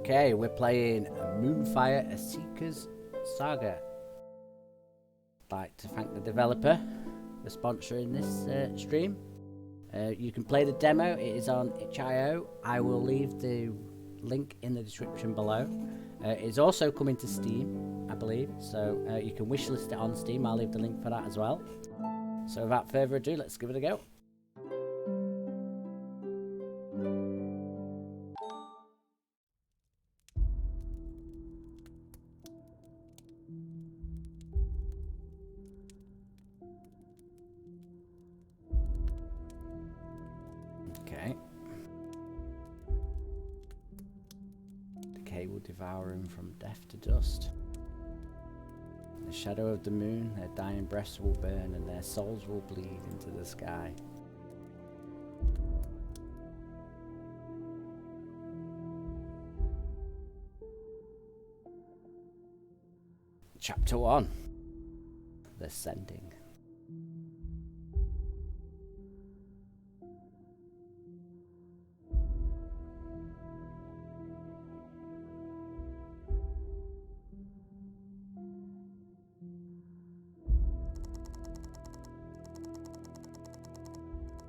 Okay, we're playing MoonFire, a Seeker's Saga. I'd like to thank the developer for sponsoring this stream. You can play the demo, it is on itch.io. I will leave the link in the description below. It's also coming to Steam, I believe, so you can wishlist it on Steam. I'll leave the link for that as well. So without further ado, let's give it a go. Okay. Decay will devour him from death to dust. In the shadow of the moon, their dying breaths will burn and their souls will bleed into the sky. Chapter 1. The Sending.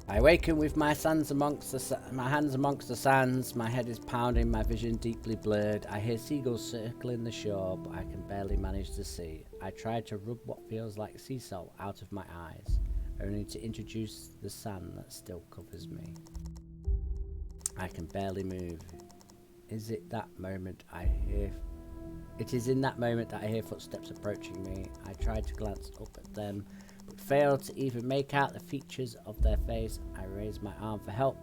I awaken with my hands amongst the sands. My head is pounding, my vision deeply blurred. I hear seagulls circling the shore, but I can barely manage to see. I try to rub what feels like sea salt out of my eyes, only to introduce the sand that still covers me. I can barely move. It is in that moment that I hear footsteps approaching me. I try to glance up at them, but fail to even make out the features of their face. I raise my arm for help.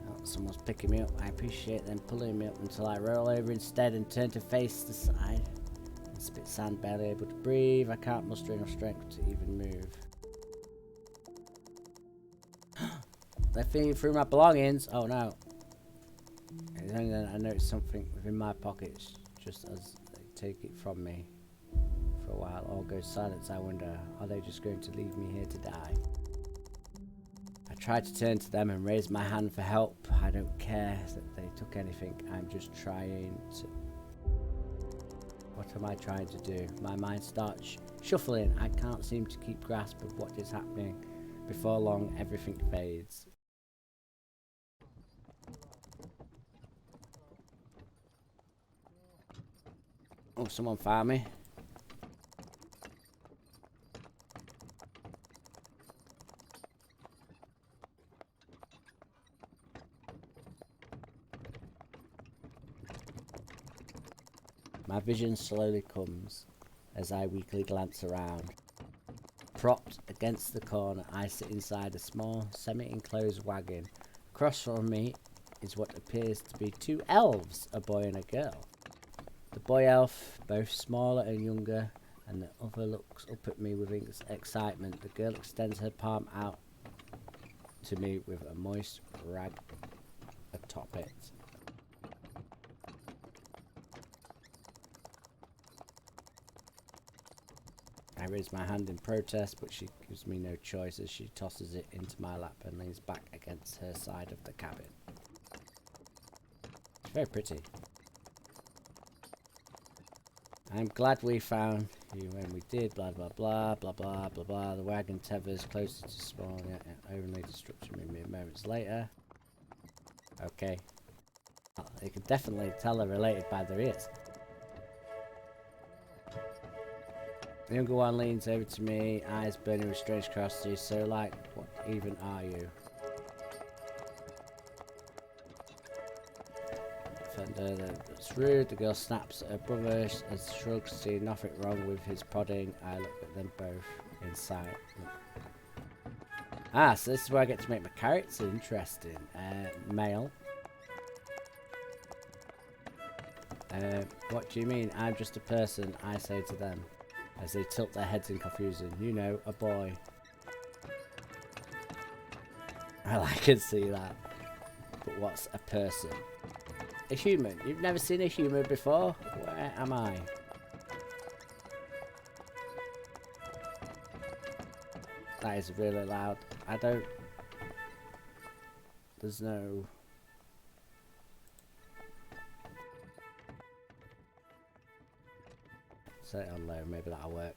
Oh, someone's picking me up. I appreciate them pulling me up until I roll over instead and turn to face the side. And spit sand, barely able to breathe. I can't muster enough strength to even move. They're feeling through my belongings. Oh no. And then I notice something within my pockets just as they take it from me. For a while, all goes silent. I wonder, are they just going to leave me here to die? I try to turn to them and raise my hand for help. I don't care that they took anything. I'm just trying to... What am I trying to do? My mind starts shuffling. I can't seem to keep grasp of what is happening. Before long, everything fades. Oh, someone found me. My vision slowly comes as I weakly glance around. Propped against the corner, I sit inside a small, semi-enclosed wagon. Across from me is what appears to be two elves, a boy and a girl. The boy elf, both smaller and younger, and the other looks up at me with excitement. The girl extends her palm out to me with a moist rag atop it. I raise my hand in protest, but she gives me no choice as she tosses it into my lap and leans back against her side of the cabin. It's very pretty. I'm glad we found you when we did, blah blah blah, blah blah blah blah. The wagon tethers closer to spawning and only destruction me mere moments later. Okay. You can definitely tell they're related by their ears. The younger one leans over to me, eyes burning with strange curiosity. So like, what even are you? Offender, that's rude. The girl snaps at her brother as shrugs, seeing nothing wrong with his prodding. I look at them both in silence. Ah, so this is where I get to make my character interesting. Male. What do you mean? I'm just a person, I say to them, as they tilt their heads in confusion. You know, a boy. Well, I can see that. But what's a person? A human. You've never seen a human before? Where am I? That is really loud. I don't... There's no... Set it on low, maybe that'll work.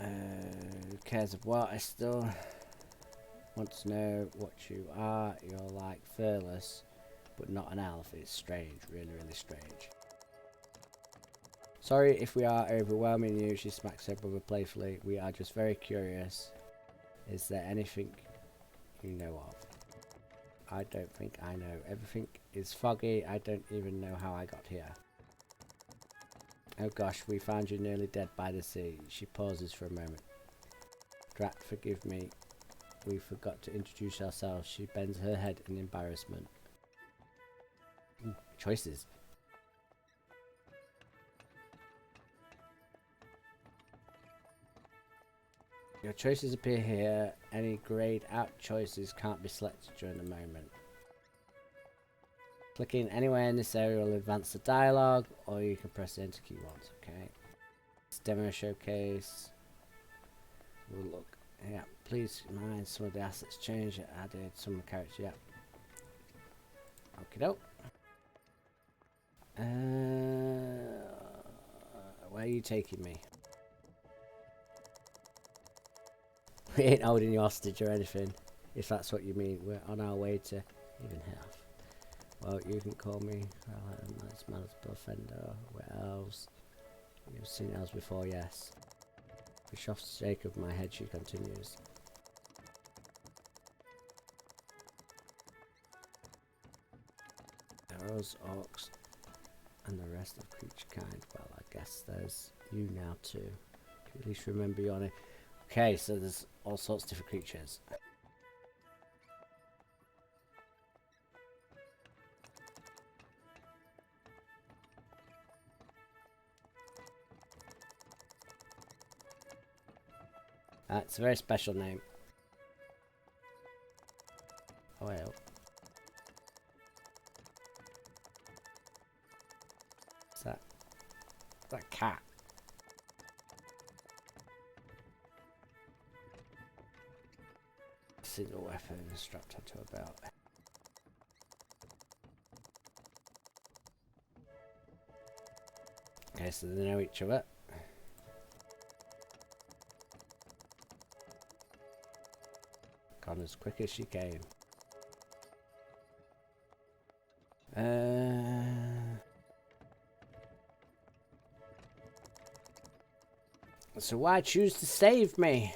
Who cares of what? I still want to know what you are. You're like fearless, but not an elf. It's strange, really, really strange. Sorry if we are overwhelming you, she smacks her brother playfully. We are just very curious. Is there anything you know of? I don't think I know. Everything is foggy. I don't even know how I got here. Oh gosh, we found you nearly dead by the sea. She pauses for a moment. Drat, forgive me. We forgot to introduce ourselves. She bends her head in embarrassment. Ooh, choices. Your choices appear here. Any grayed out choices can't be selected during the moment. Clicking anywhere in this area will advance the dialogue, or you can press the enter key once, okay? It's demo showcase. We'll look. Yeah, please mind some of the assets changed, added some characters, yeah. Okie doke. Where are you taking me? We ain't holding you hostage or anything, if that's what you mean. We're on our way to even half. Well, you can call me nice multiple offender. Where else? You've seen elves before, yes. Push off the shake of my head, she continues. Arrows, orcs, and the rest of creature kind. Well, I guess there's you now too. Can you at least remember your name? Okay, so there's all sorts of different creatures. It's a very special name. Oh, well. What's that? What's that cat? Single weapon strapped onto a belt. Okay, so they know each other. Gone as quick as she came. So why choose to save me?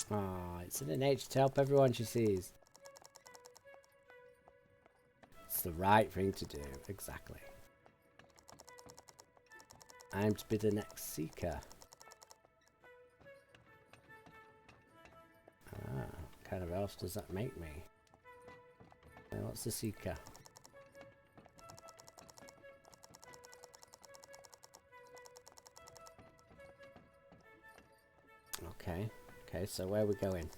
Ah, it's in her nature to help everyone she sees. It's the right thing to do, exactly. I'm to be the next seeker. Ah, what kind of elf does that make me? What's the seeker? Okay. Okay, so where are we going?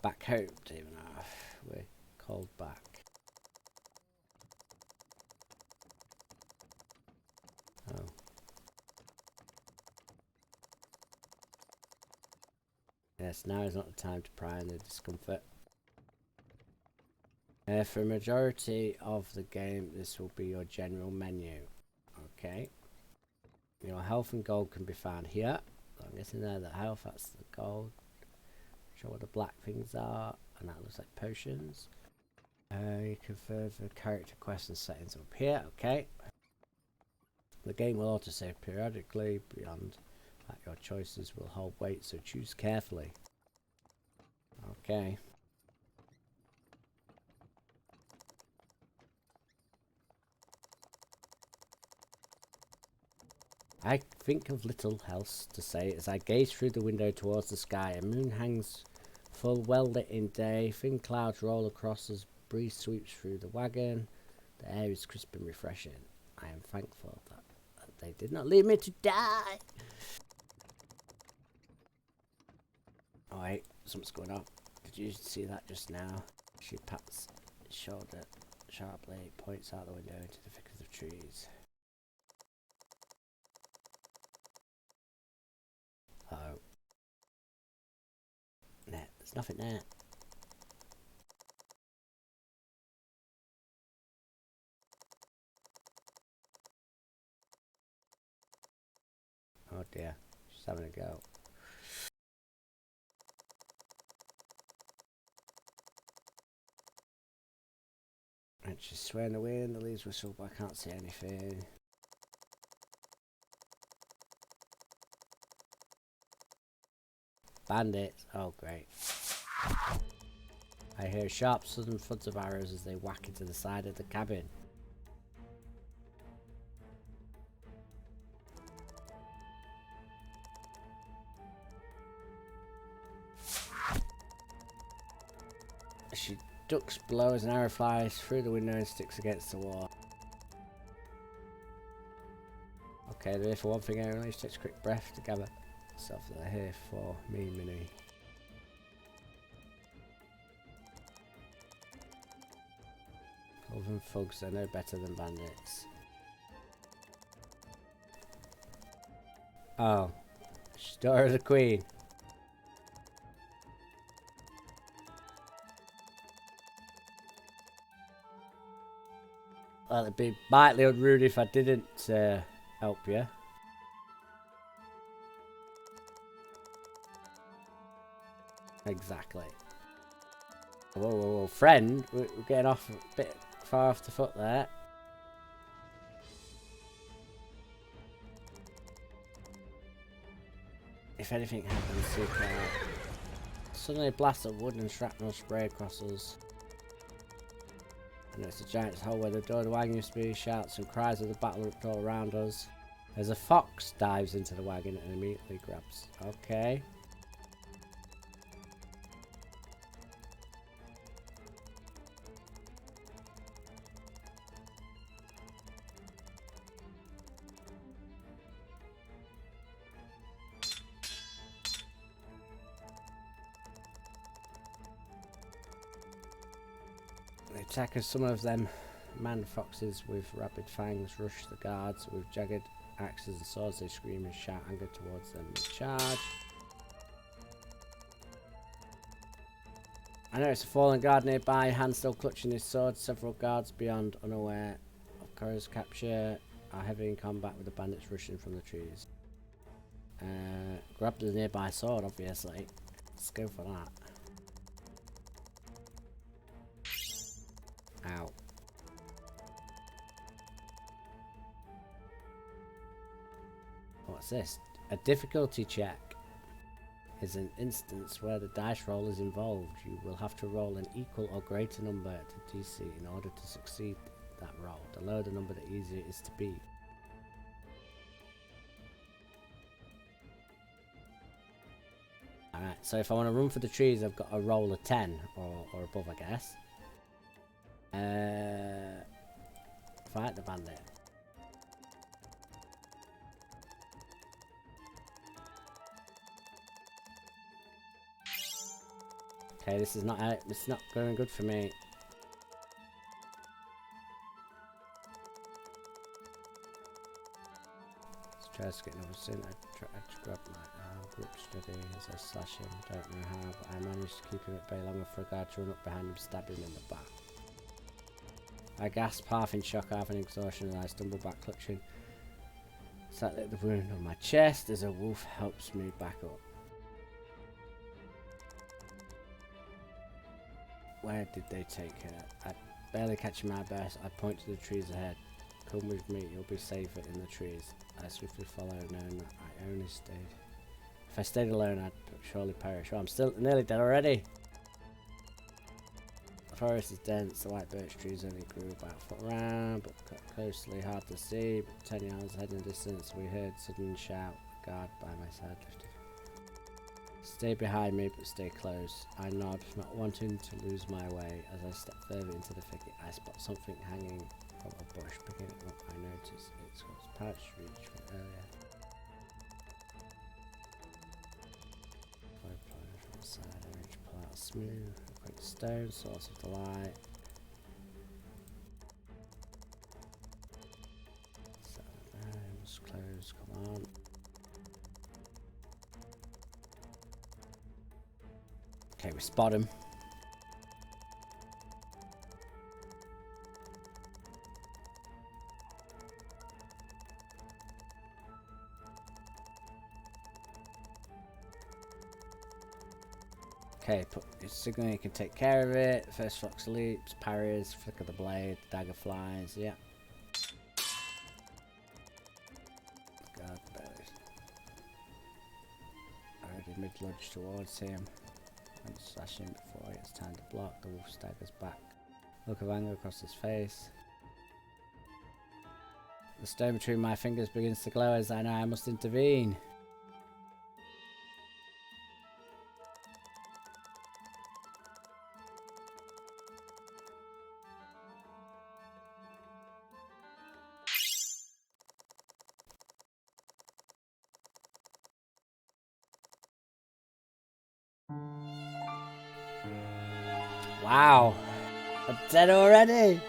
Back home, even we're called back. Oh. Yes, now is not the time to pry on the discomfort. For a majority of the game, this will be your general menu. Okay. Your health and gold can be found here. So I'm guessing there the health, that's the gold. Show what the black things are, and that looks like potions. You can further character quests and settings up here. Okay. The game will autosave periodically. Beyond that, your choices will hold weight, so choose carefully. Okay. I think of little else to say as I gaze through the window towards the sky. A moon hangs full, well lit in day. Thin clouds roll across as breeze sweeps through the wagon. The air is crisp and refreshing. I am thankful that they did not leave me to die. Oh wait, something's going on. Did you see that just now? She pats his shoulder sharply, points out the window into the thicket of trees. Oh. Nah, there's nothing there. Oh dear, she's having a go. And she's swaying away in the leaves whistle, but I can't see anything. Bandits. Oh, great. I hear sharp sudden thuds of arrows as they whack into the side of the cabin. She ducks below as an arrow flies through the window and sticks against the wall. Okay, there for one thing only. She takes a quick breath to gather herself that they're here for me, Minnie. Elven thugs, they're no better than bandits. Oh, she's daughter of the queen. Well, it'd be mightily unrude if I didn't help you. Exactly. Whoa, whoa, whoa. Friend, we're getting off a bit far off the foot there. If anything happens, seek out. Suddenly a blast of wood and shrapnel spray across us. And it's a giant's hole where the door of the wagon used to be. Shouts and cries of the battle ripped all around us. As a fox dives into the wagon and immediately grabs. Okay. The attackers, some of them man foxes with rapid fangs, rush the guards with jagged axes and swords. They scream and shout anger towards them and charge. I notice a fallen guard nearby, hand still clutching his sword. Several guards beyond, unaware of Cora's capture, are heavily in combat with the bandits rushing from the trees. Grab the nearby sword, obviously. Let's go for that. Ow. What's this? A difficulty check is an instance where the dice roll is involved. You will have to roll an equal or greater number to DC in order to succeed that roll. The lower the number, the easier it is to beat. Alright, so if I want to run for the trees, I've got to roll a 10 or above, I guess. Fight the bandit. Okay, this is not going good for me. Let's try to get another sin. I tried to grab my arm, grip steady as I slash him. Don't know how, but I managed to keep him at bay long enough for a guard to run up behind him, stab him in the back. I gasp, half in shock, half in exhaustion, and I stumble back, clutching slightly at the wound on my chest as a wolf helps me back up. Where did they take her? I barely catching my breath. I point to the trees ahead. Come with me, you'll be safer in the trees. I swiftly follow, knowing that I only stayed. If I stayed alone, I'd surely perish. Oh, I'm still nearly dead already. The forest is dense, the white birch trees only grew about a foot around, but cut closely, hard to see. But 10 yards ahead in the distance, we heard sudden shout. A guard by my side lifted. Stay behind me, but stay close. I nod, not wanting to lose my way. As I step further into the thicket, I spot something hanging from a bush. Picking it up, I notice it's got pouch reach from earlier. From the side, I reach, pull out a smooth, quick stone, source of the light. Must close, come on. Okay, we spot him. Okay, put your signal, you can take care of it. First fox leaps, parries, flick of the blade, dagger flies, yeah. God, already mid-lunge towards him. And slashing before he has time to block. The wolf staggers back. Look of anger across his face. The stone between my fingers begins to glow as I know I must intervene. Wow, I'm dead already.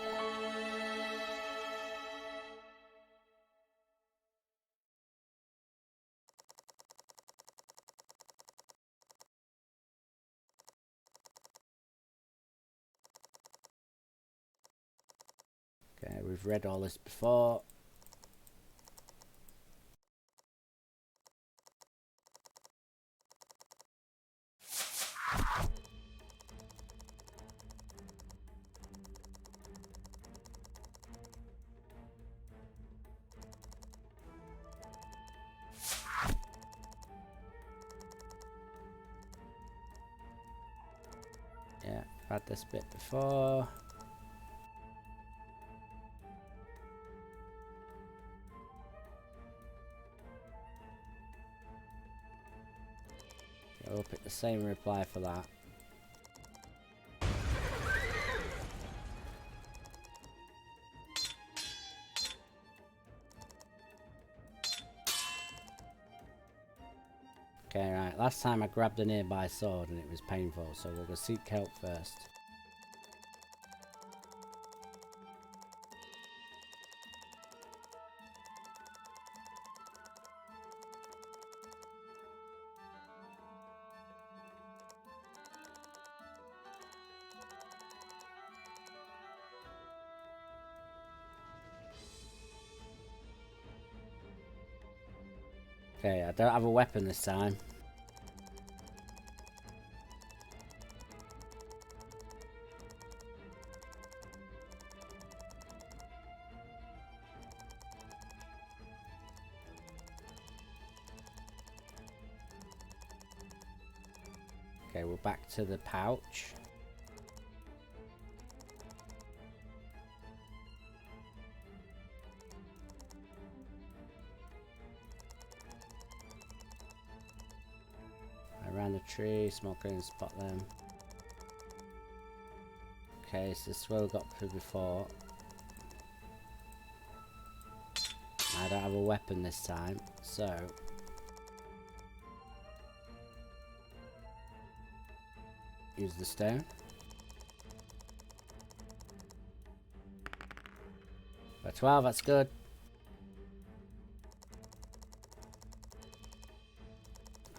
Okay, we've read all this before. Yeah, I've had this bit before. Yeah, we'll pick the same reply for that. Okay, right. Last time I grabbed a nearby sword and it was painful, so we'll go seek help first. Okay, I don't have a weapon this time. Okay, we're back to the pouch. Around the tree, smoke and spot them. Okay, so this is where we got through before. I don't have a weapon this time, so use the stone. For 12, that's good.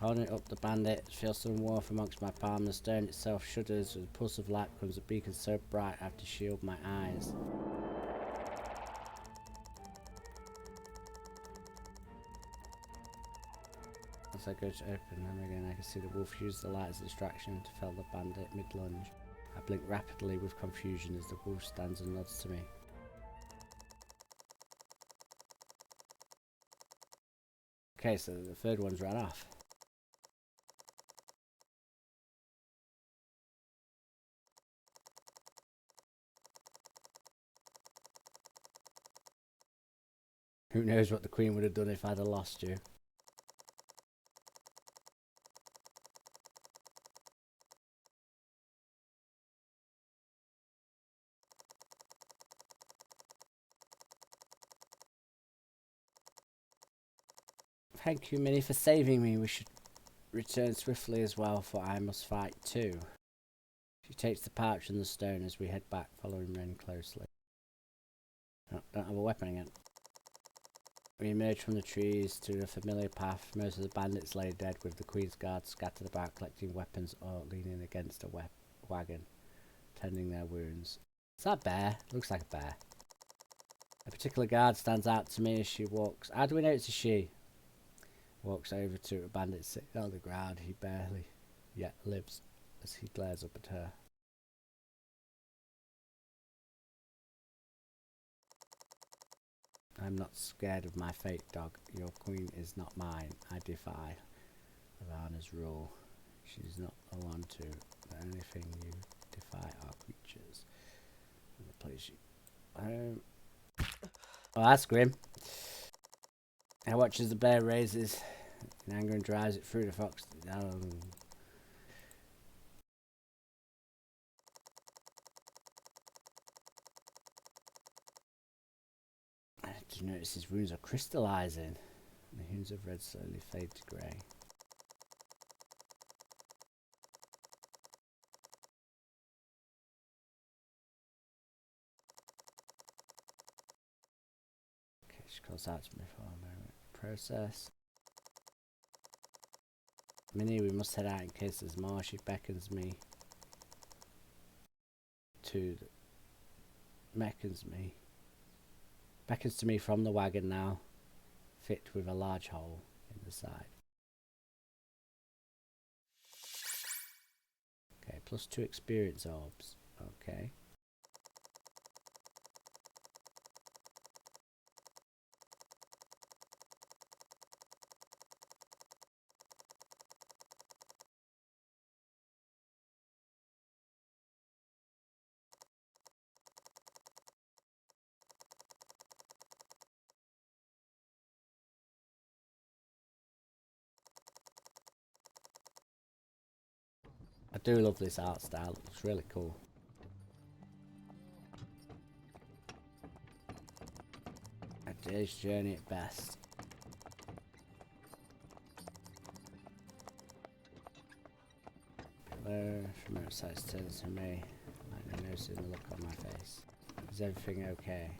Holding it up, the bandit feels some warmth amongst my palm. The stone itself shudders. With a pulse of light becomes a beacon so bright I have to shield my eyes. As I go to open them again, I can see the wolf use the light as a distraction to fell the bandit mid-lunge. I blink rapidly with confusion as the wolf stands and nods to me. Okay, so the third one's ran off. Who knows what the queen would have done if I'd have lost you. Thank you, Minnie, for saving me. We should return swiftly as well, for I must fight too. She takes the pouch and the stone as we head back, following Ren closely. Oh, don't have a weapon again. We emerge from the trees to a familiar path. Most of the bandits lay dead, with the Queen's guards scattered about, collecting weapons or leaning against a wagon, tending their wounds. Is that a bear? Looks like a bear. A particular guard stands out to me as she walks. How do we know it's a she? Walks over to a bandit sitting on the ground. He barely yet lives. as he glares up at her. I'm not scared of my fate, dog. Your queen is not mine. I defy Ivana's rule. She's not the one to. The only thing you defy are creatures. And the place you. Oh, that's grim. I watch as the bear raises in anger and drives it through the fox. Did you notice his wounds are crystallizing? The hues of red slowly fade to grey. Okay, she calls out to me for a moment. Process. Minnie, we must head out in case there's more. She beckons me to beckons to me from the wagon now, fit with a large hole in the side. Okay, +2 experience orbs. Okay. I do love this art style, it looks really cool. A day's journey at best. Below, from outside turns to me, like no noticing the look on my face. Is everything okay?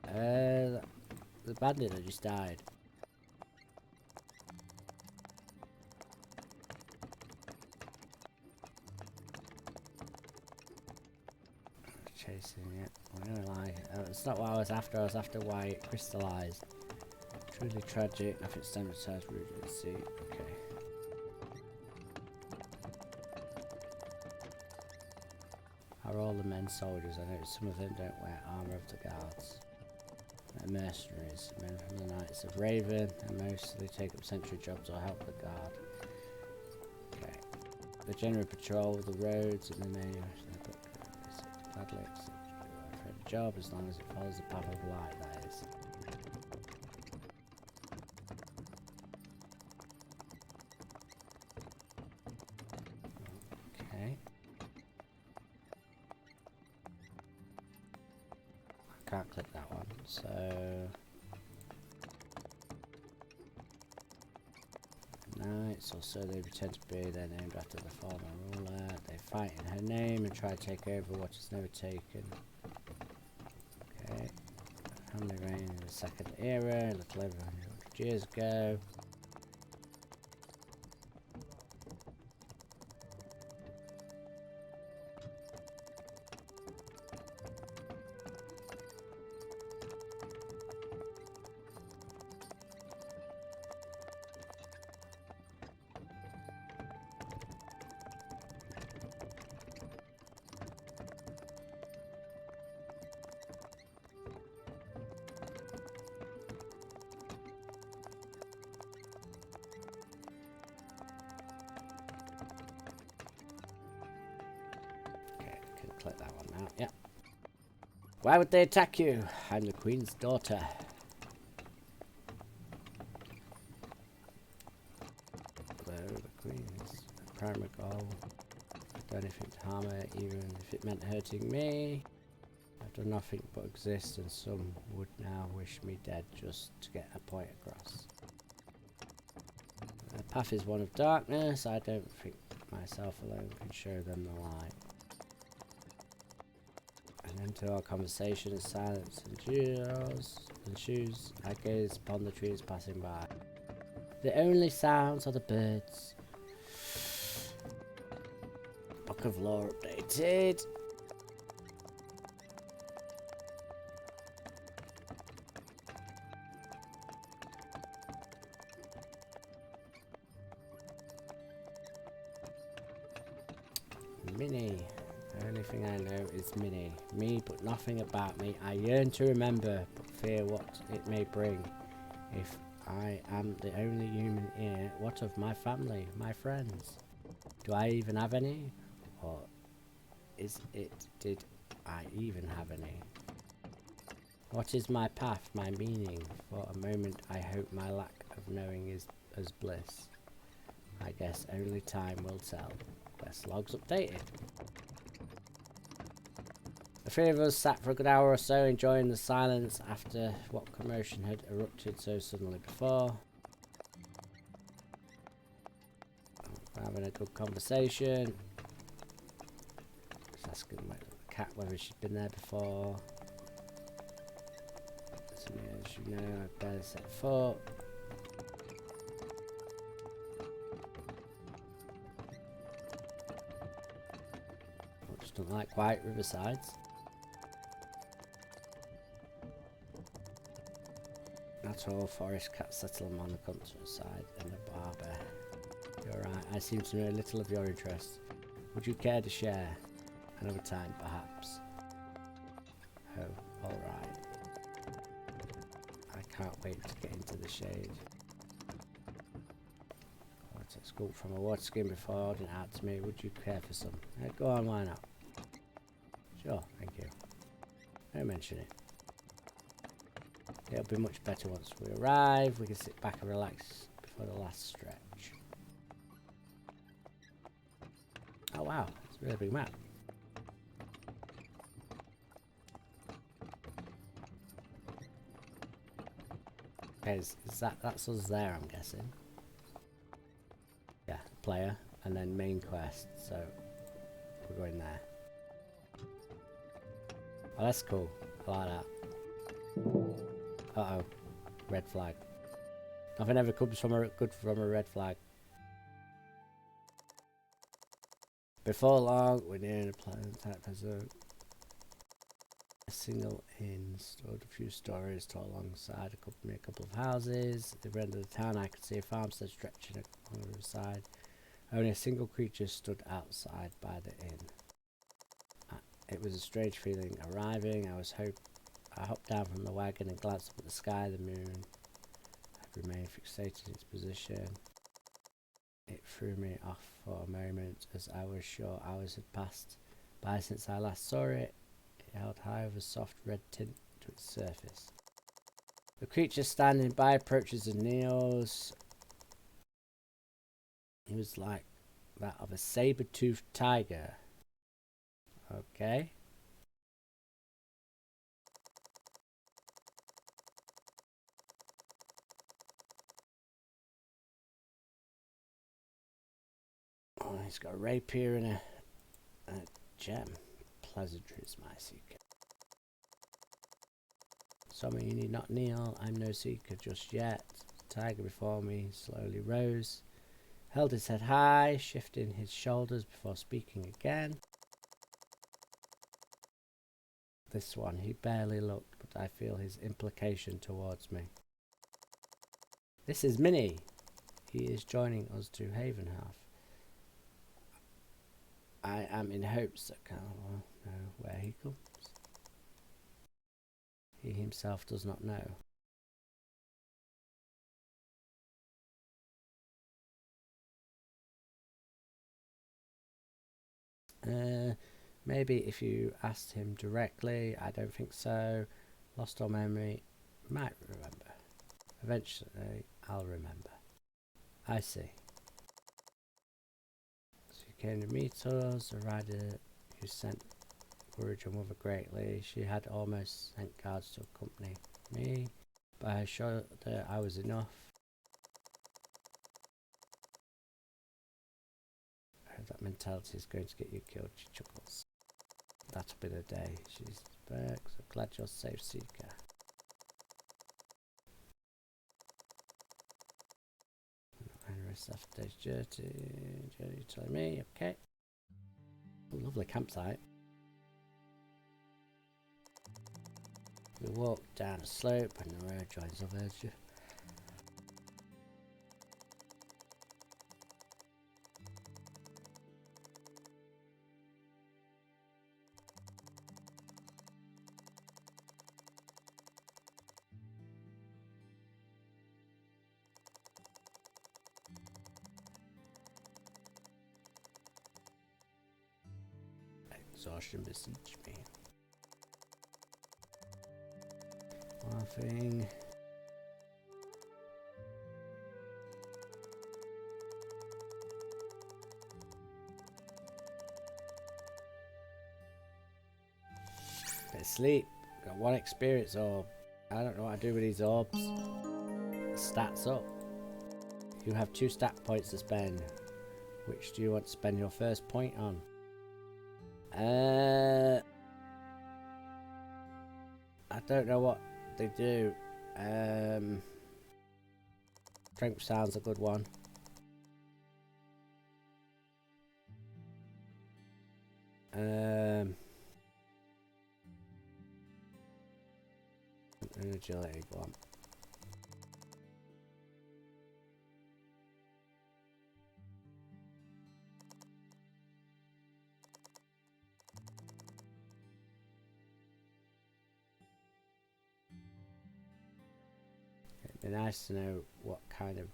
The bandit that just died. Chasing it. I'm gonna lie. It's not what I was after why it crystallized. Truly tragic. Nothing standardized route to the sea. Okay. Are all the men soldiers? I noticed some of them don't wear armour of the guards. They're mercenaries. Men from the Knights of Raven, and mostly take up sentry jobs or help the guard. Okay. They generally patrol the roads in the name gladly for a job as long as it follows the path of light, that is. Okay. I can't click that one, so Knights, or so they pretend to be. They're named after the former ruler. They fight in her name and try to take over what is never taken. Okay. Family reign in the Second Era, a little over 100 years ago. Click that one now. Yeah. Why would they attack you? I'm the Queen's daughter. Although the Queen's primary goal. I've done anything to harm her, even if it meant hurting me. I've done nothing but exist, and some would now wish me dead just to get a point across. The path is one of darkness. I don't think myself alone can show them the light. And into our conversation as silence ensues, I gaze upon the trees passing by. The only sounds are the birds. Book of Lore updated. Minnie. The only thing I know is Minnie. Me, but nothing about me. I yearn to remember, but fear what it may bring. If I am the only human here, what of my family, my friends? Do I even have any? Or did I even have any? What is my path, my meaning? For a moment I hope my lack of knowing is as bliss. I guess only time will tell. Quest logs updated. The three of us sat for a good hour or so, enjoying the silence after what commotion had erupted so suddenly before. Having a good conversation. Just asking the cat whether she'd been there before. As you know, I barely set foot. Just don't like quiet riversides. Natural forest cat settle them on the countryside and the barber. You're right, I seem to know little of your interests. Would you care to share? Another time, perhaps. Oh, alright. I can't wait to get into the shade. I took scoop from a water skin before ordering it out to me. Would you care for some? Go on, why not? Sure, thank you. Don't mention it. It'll be much better once we arrive. We can sit back and relax before the last stretch. Oh wow, it's a really big map. Okay, is that's us there, I'm guessing. Yeah, player, and then main quest, so we're going there. Oh, that's cool. I like that. Uh-oh. Red flag. Nothing ever comes from good from a red flag. Before long, we're near a planet type as a single inn. Stored a few stories to alongside a couple of houses. At the end of the town, I could see a farmstead stretching along the side. Only a single creature stood outside by the inn. It was a strange feeling arriving. I hopped down from the wagon and glanced up at the sky. The moon had remained fixated in its position. It threw me off for a moment, as I was sure hours had passed by since I last saw it. It held high with a soft red tint to its surface. The creature standing by approaches and kneels. He was like that of a saber-toothed tiger. Okay. Oh, he's got a rapier and a gem. Pleasantries, my seeker. Sorry, you need not kneel. I'm no seeker just yet. The tiger before me slowly rose, held his head high, shifting his shoulders before speaking again. This one, he barely looked, but I feel his implication towards me. This is Minnie. He is joining us to Havenhalf. I am in hopes that Carl will know where he comes. He himself does not know. Maybe if you asked him directly. I don't think so. Lost all memory. Might remember. Eventually, I'll remember. I see. So you came to meet us, a rider who sent worried your mother greatly. She had almost sent guards to accompany me, but I assured her I was enough. That mentality is going to get you killed, she chuckles. That'll be the day. She's back, so glad you're safe, Seeker. And the rest after day's journey telling me, okay. Lovely campsite. We walk down a slope and the road joins up edge. Exhaustion besieged me. One thing. Bit of sleep. Got 1 experience orb. I don't know what I do with these orbs. Stats up. You have 2 stat points to spend. Which do you want to spend your first point on? I don't know what they do. Strength sounds a good one. And agility, go on. It'd be nice to know what kind of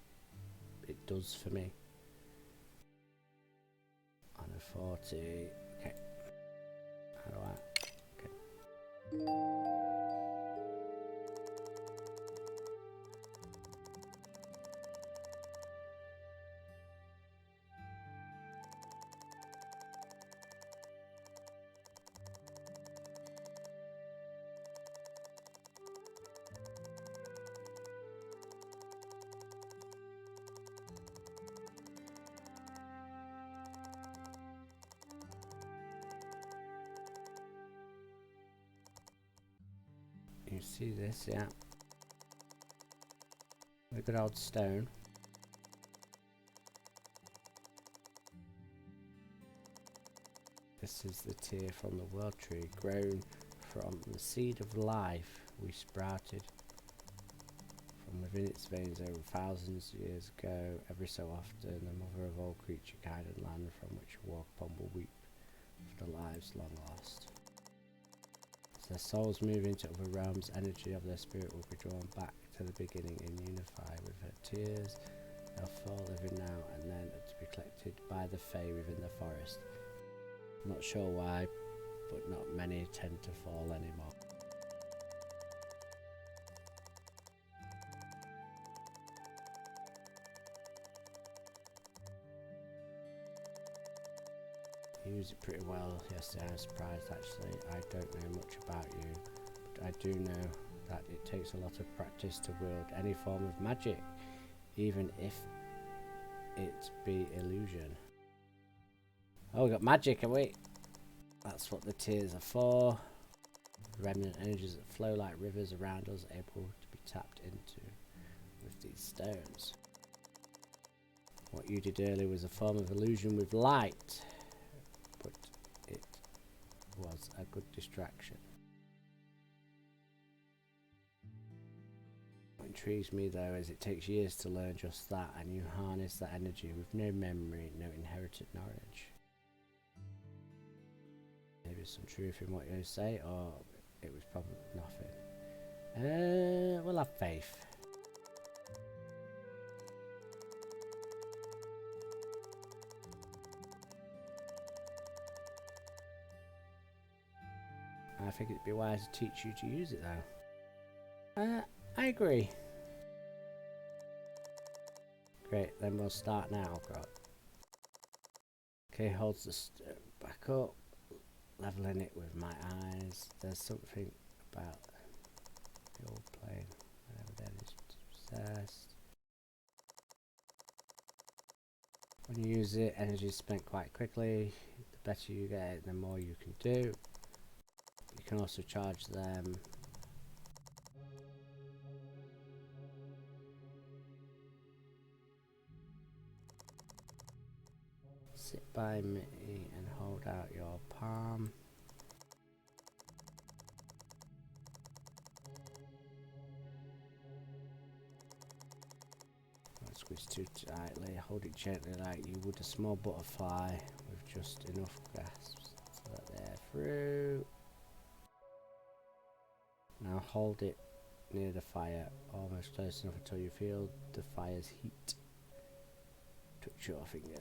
it does for me. On a 40, okay. How do I? Okay. You see this, yeah. A good old stone. This is the tear from the world tree, grown from the seed of life we sprouted from within its veins over thousands of years ago. Every so often, the mother of all creature kind and land from which we walk upon will weep for the lives long lost. As their souls move into other realms, energy of their spirit will be drawn back to the beginning and unify with her tears. They'll fall living now and then to be collected by the Fae within the forest. Not sure why, but not many tend to fall anymore. You used it pretty well yesterday. I'm surprised actually. I don't know much about you, but I do know that it takes a lot of practice to wield any form of magic, even if it be illusion. Oh, we got magic, and wait. That's what the tears are for. Remnant energies that flow like rivers around us, able to be tapped into with these stones. What you did earlier was a form of illusion with light, but it was a good distraction. What intrigues me though is it takes years to learn just that, and you harness that energy with no memory, no inherited knowledge. Maybe some truth in what you say, or it was probably nothing. We'll have faith. I think it'd be wise to teach you to use it though. I agree. Great, then we'll start now. God. Okay, holds the back up. Leveling it with my eyes. There's something about the old plane. Whatever that is possessed. When you use it, energy is spent quite quickly. The better you get it, the more you can do. You can also charge them. Sit by me and hold out your palm. Don't squeeze too tightly. Hold it gently like you would a small butterfly with just enough grasps so that they're through. Now hold it near the fire, almost close enough until you feel the fire's heat. Touch your fingers.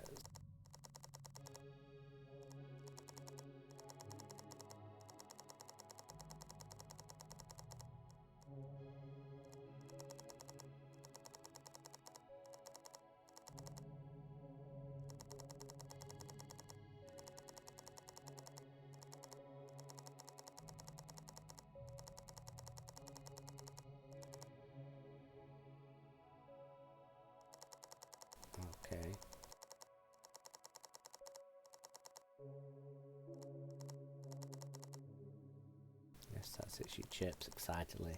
That's it, she chirps excitedly.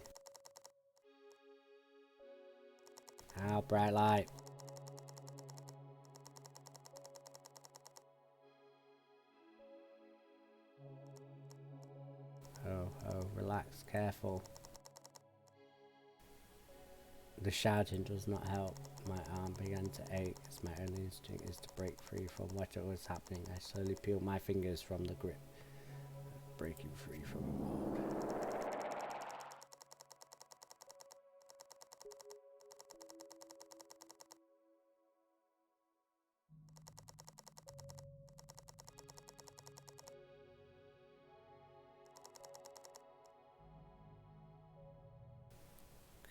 Ow, bright light. Oh, relax, careful. The shouting does not help. My arm began to ache as my only instinct is to break free from what was happening. I slowly peeled my fingers from the grip, breaking free from a hold.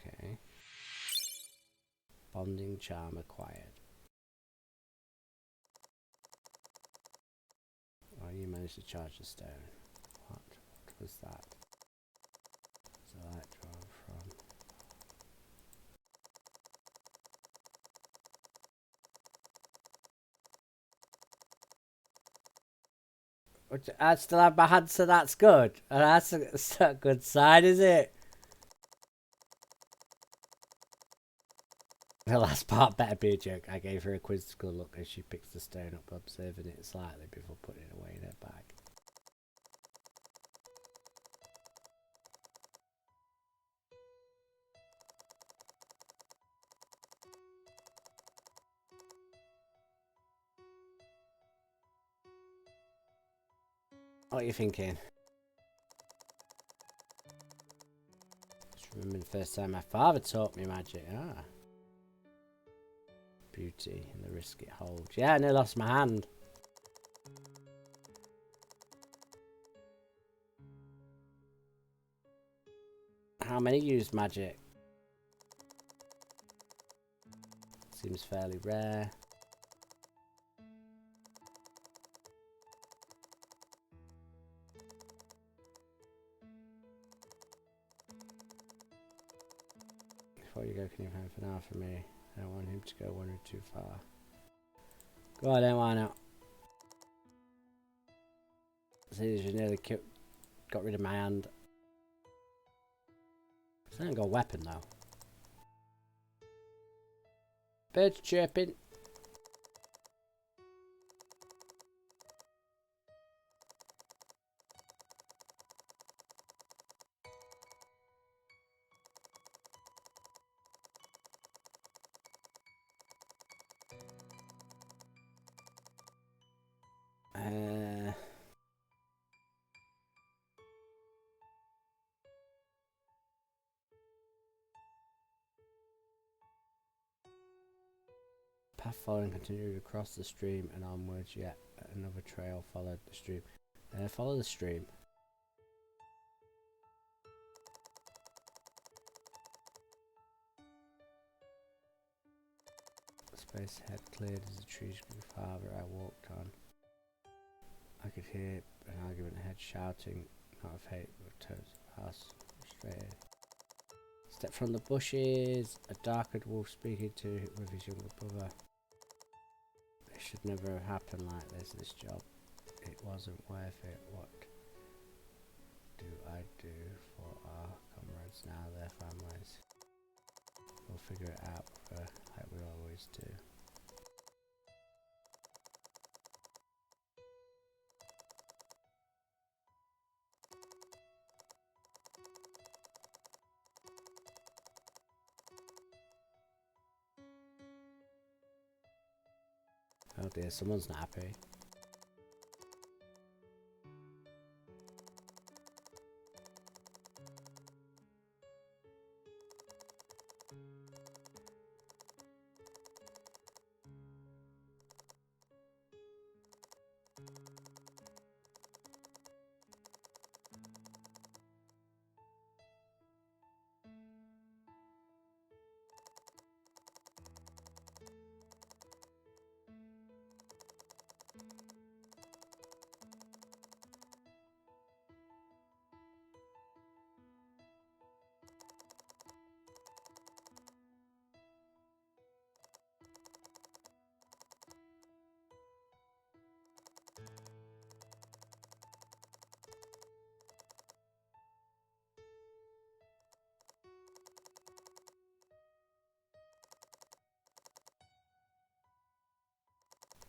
Okay. Bonding charm acquired. Oh, you managed to charge the stone. What was that? So light drawn from. I still have my hand, so that's good. And that's a good sign, is it? The last part better be a joke. I gave her a quizzical look as she picks the stone up, observing it slightly before putting it away in her bag. What are you thinking? Just remember the first time my father taught me magic. Ah. Beauty and the risk it holds. Yeah, I nearly lost my hand. How many use magic? Seems fairly rare. Before you go, can you have an hour for me? I don't want him to go one or too far. Go on then, why not? See, you nearly got rid of my hand. I haven't got a weapon though. Birds chirping. Path following continued across the stream and onwards, yet another trail followed the stream. Follow the stream. The space ahead cleared as the trees grew farther. I walked on. I could hear an argument ahead shouting, not of hate, but tones of harsh, frustrated. Step from the bushes. A dark-eyed wolf speaking with his younger brother. It should never have happened like this job. It wasn't worth it. What do I do for our comrades now, their families? We'll figure it out, like we always do. Oh dear, someone's not happy.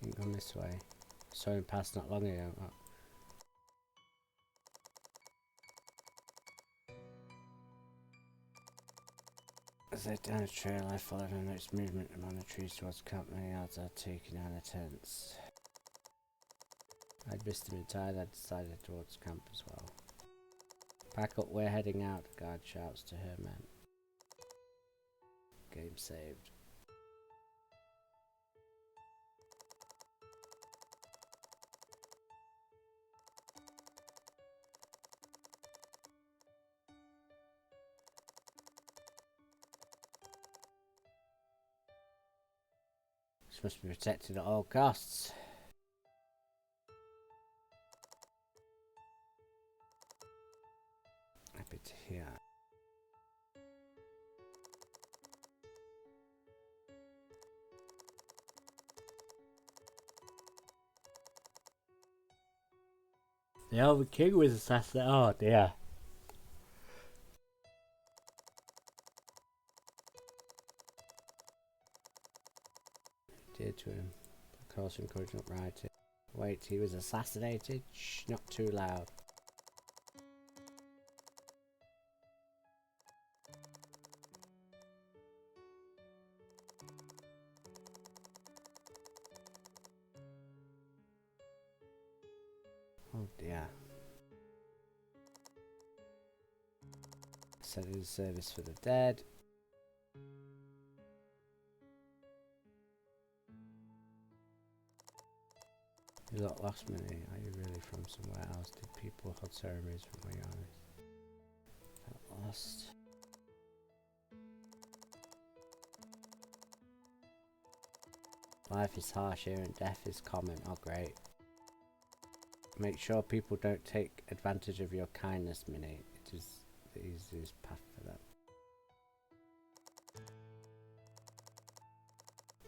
Didn't come this way. Saw him pass not long ago. Oh. As I down the trail, I followed on its movement among the trees towards camp. Many yards are taken down the tents. I'd missed him entirely. I decided towards camp as well. Pack up, we're heading out. The guard shouts to her men. Game saved. This must be protected at all costs. Happy to hear. The Elven King was assassinated. Oh dear. Did to him. Of course, encouraging uprising. Wait, he was assassinated? Shh, not too loud. Oh dear. Set in service for the dead. You lot lost me. Are you really from somewhere else? Did people hold ceremonies from where you are? Got lost. Life is harsh here and death is common. Oh great. Make sure people don't take advantage of your kindness, Minnie. It is the easiest path for them.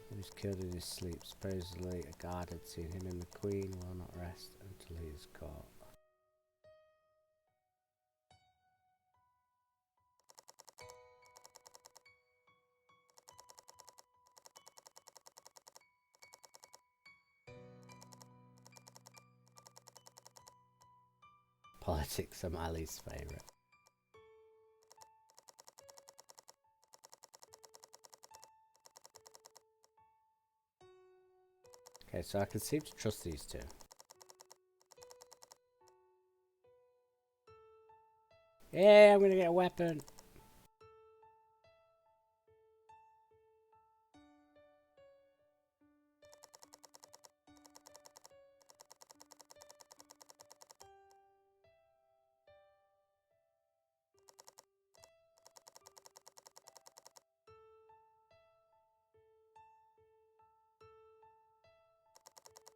He was killed in his sleep. Supposedly a guard had seen him, and the Queen will not rest until he is caught. Politics are my least favourite. Okay, so I can seem to trust these two. Yeah, I'm gonna get a weapon.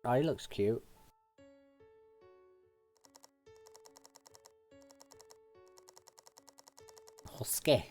Oh, he looks cute. Husky.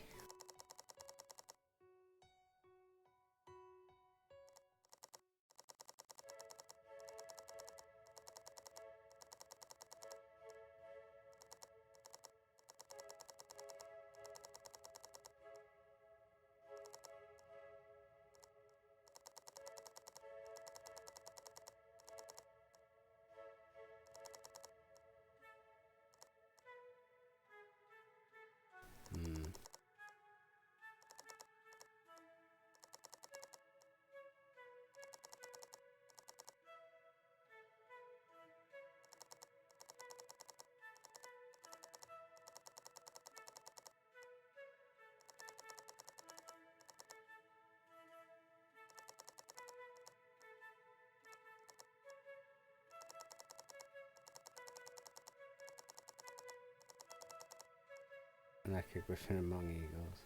Like a griffin among eagles.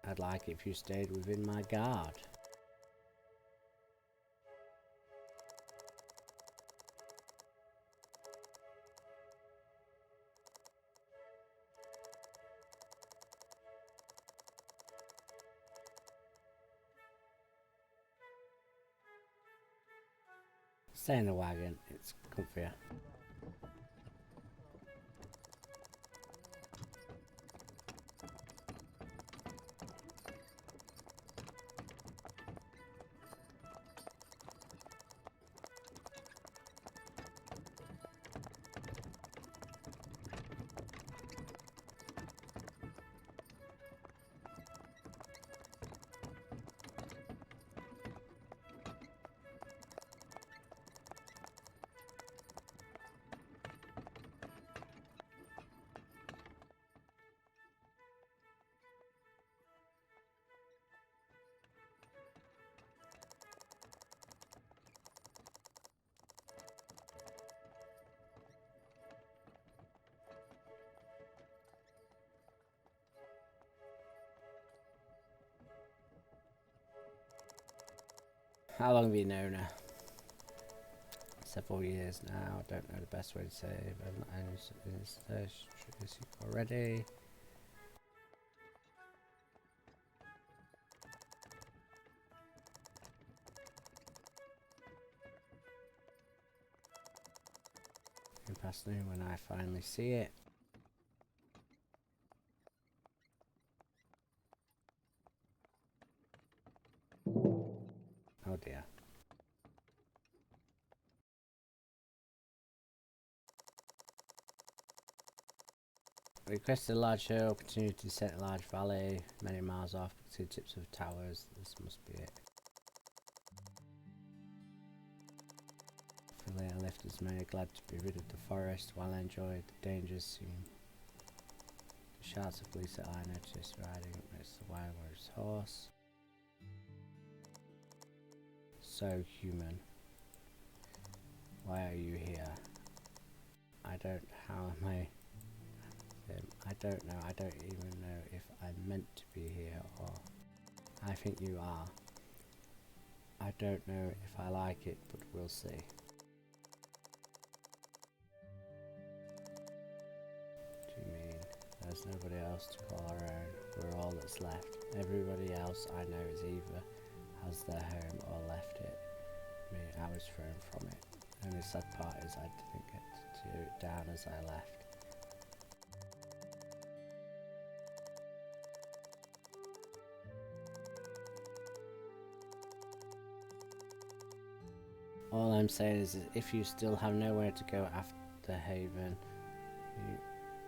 I'd like it if you stayed within my guard. Stay in the wagon, it's comfier. How long have you known her? Several years now. I don't know the best way to say it. I've not owned this already. In past noon when I finally see it. Oh dear. Requested a large hill, continue to descend a large valley, many miles off, two tips of towers. This must be it. For later lifters many glad to be rid of the forest while I enjoyed the dangers soon. The shouts of police that I noticed riding amidst the wild horse. So human. Why are you here? I don't, how am I? I don't know, I don't even know if I'm meant to be here or I think you are. I don't know if I like it, but we'll see. Do you mean there's nobody else to call our own? We're all that's left. Everybody else I know is either has their home or left it. Me, I was thrown from it. The only sad part is I didn't get to do it down as I left. All I'm saying is that if you still have nowhere to go after Haven,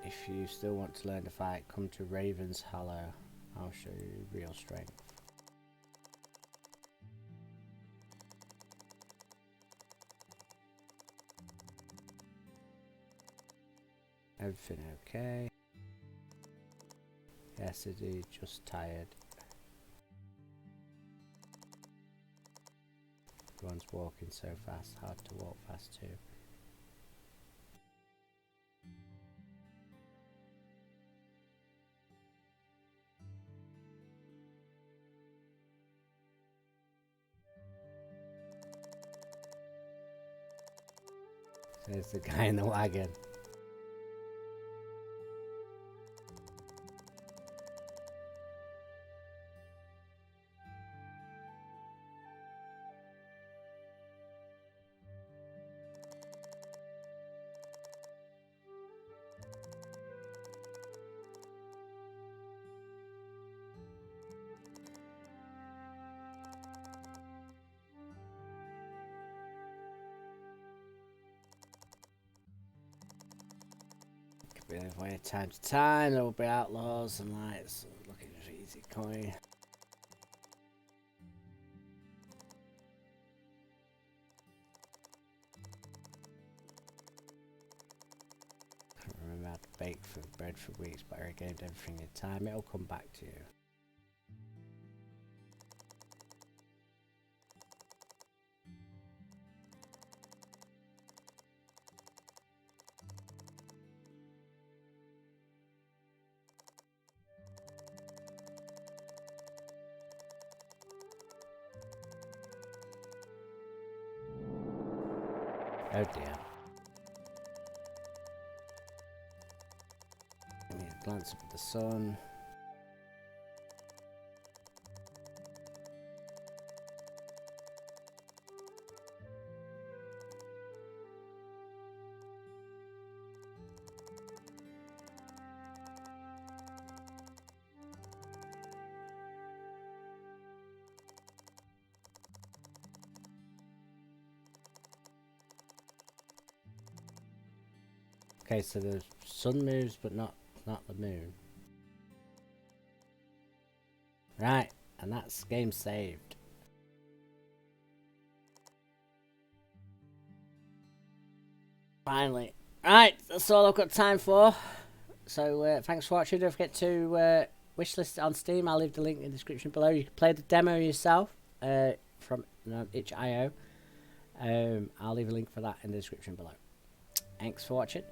if you still want to learn to fight, come to Raven's Hollow. I'll show you real strength. Everything okay? Yes, indeed, just tired. Everyone's walking so fast, hard to walk fast too. There's the guy in the wagon. Way time to time, there will be outlaws and lights looking for easy coin. I can't remember how to bake for bread for weeks, but I regained everything in time. It'll come back to you. Oh dear. Give me a glance up at the sun. Okay, so the sun moves, but not the moon. Right, and that's game saved. Finally. Right, that's all I've got time for. So thanks for watching. Don't forget to wishlist it on Steam. I'll leave the link in the description below. You can play the demo yourself from itch.io. I'll leave a link for that in the description below. Thanks for watching.